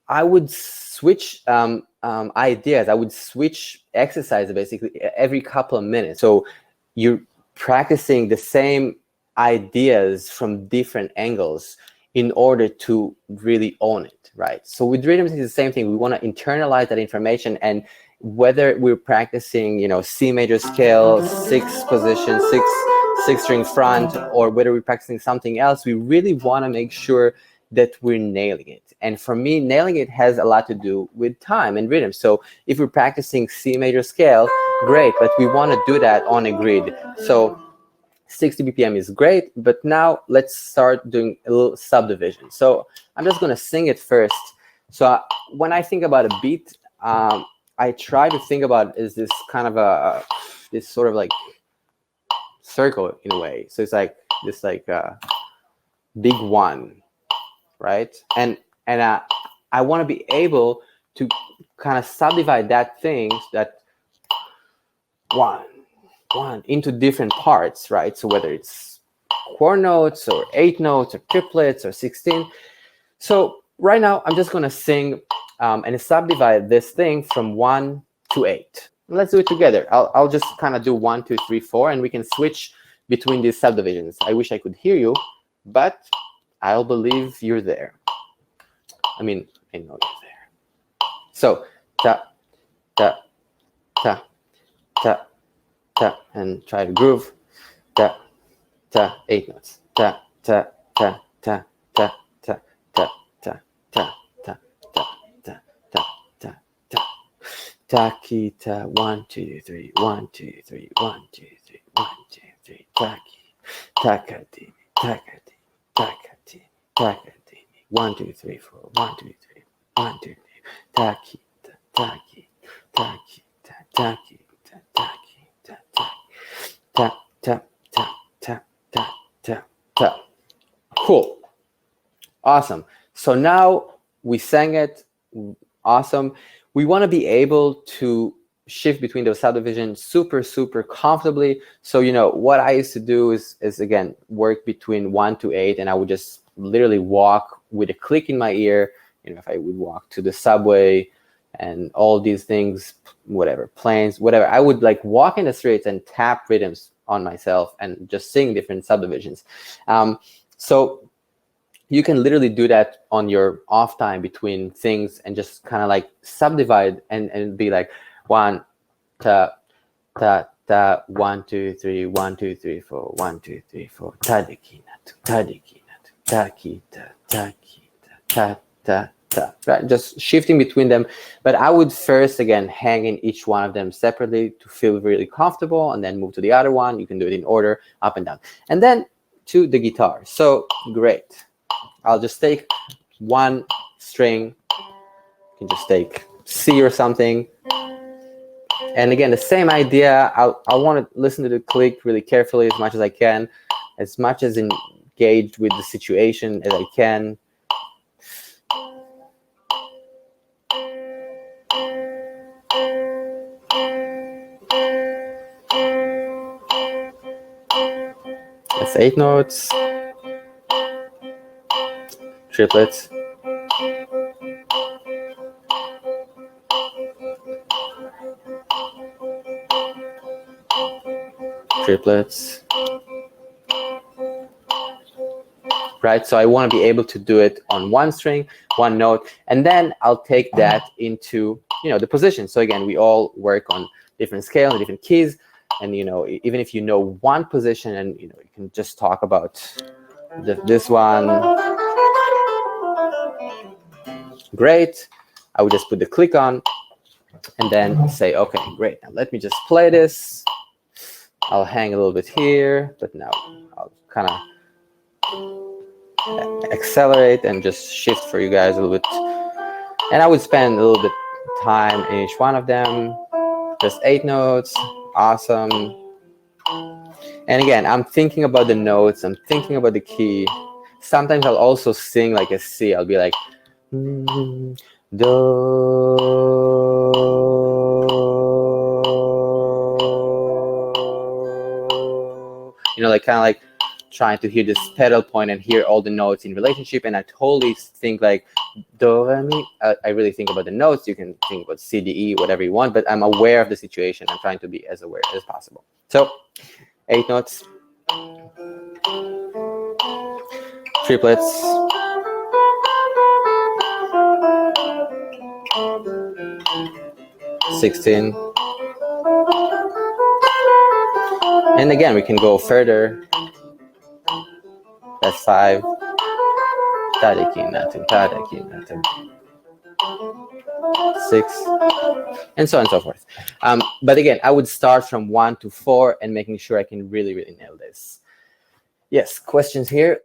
I would switch ideas. I would switch exercises basically every couple of minutes. So you're practicing the same ideas from different angles in order to really own it, right? So with rhythms, it's the same thing. We want to internalize that information, and whether we're practicing, you know, C major scale, 6 position, six string front, or whether we're practicing something else, we really want to make sure that we're nailing it. And for me, nailing it has a lot to do with time and rhythm. So if we're practicing C major scale, great, but we want to do that on a grid. So 60 BPM is great, but now let's start doing a little subdivision. So I'm just gonna sing it first. So when I think about a beat, I try to think about is this kind of this sort of like circle in a way. So it's like this like big one, right? And I want to be able to kind of subdivide that thing, that one into different parts, right? So whether it's quarter notes or 8 notes or triplets or 16. So right now I'm just going to sing and subdivide this thing from 1 to 8. Let's do it together. I'll just kind of do 1, 2, 3, 4, and we can switch between these subdivisions. I wish I could hear you, but I'll believe you're there. I mean, I know you're there. So ta, ta, ta, ta, ta, and try to groove. Ta, ta, 8 notes. Ta, ta, ta, ta, ta, ta, ta, ta, ta, ta, ta, ta, ta, ta, ta. Taki, ta, 1, 2, 3, 1, 2, 3, 1, 2, 3, 1, 2, 3. Taki, takati, takati, takati, takati. 1, 2, 3, 4. 1, 2, 3. 1, 2, 3. Taki, ta, taki, taki, ta, taki, ta, taki, ta, taki. Ta, ta, ta, ta, ta, ta, ta. Cool. Awesome. So now we sang it. Awesome. We want to be able to shift between those subdivisions super comfortably. So, you know, what I used to do is again, work between 1 to 8, and I would just literally walk with a click in my ear. You know, if I would walk to the subway and all these things, whatever, planes, whatever, I would like walk in the streets and tap rhythms on myself and just sing different subdivisions. So you can literally do that on your off time between things and just kind of like subdivide and be like 1 ta ta ta 1 2 3 1 2 3 4 1 2 3 4 tadiki natu tadiki natu taki ta taki ta ta ta, right? Just shifting between them. But I would first again hang in each one of them separately to feel really comfortable, and then move to the other one. You can do it in order, up and down, and then to the guitar. So great. I'll just take 1 string. You can just take C or something. And again, the same idea. I want to listen to the click really carefully as much as I can, as much as engaged with the situation as I can. That's 8 notes. Triplets. Triplets. Right, so I want to be able to do it on 1 string, 1 note, and then I'll take that into, you know, the position. So again, we all work on different scales, different keys, and you know, even if you know 1 position, and you know, you can just talk about this one. Great. I would just put the click on and then say, okay, great. Now let me just play this. I'll hang a little bit here, but now I'll kind of accelerate and just shift for you guys a little bit. And I would spend a little bit time in each one of them. Just 8 notes. Awesome. And again, I'm thinking about the notes. I'm thinking about the key. Sometimes I'll also sing like a C. I'll be like, do, you know, like kind of like trying to hear this pedal point and hear all the notes in relationship, and I totally think like do, re, mi. I really think about the notes. You can think about C, D, E, whatever you want, but I'm aware of the situation. I'm trying to be as aware as possible. So 8 notes, triplets, (16). And again, we can go further. That's 5. Tadekinatum, tadekinatum. 6, and so on and so forth. But again, I would start from 1 to 4 and making sure I can really, really nail this. Yes, questions here?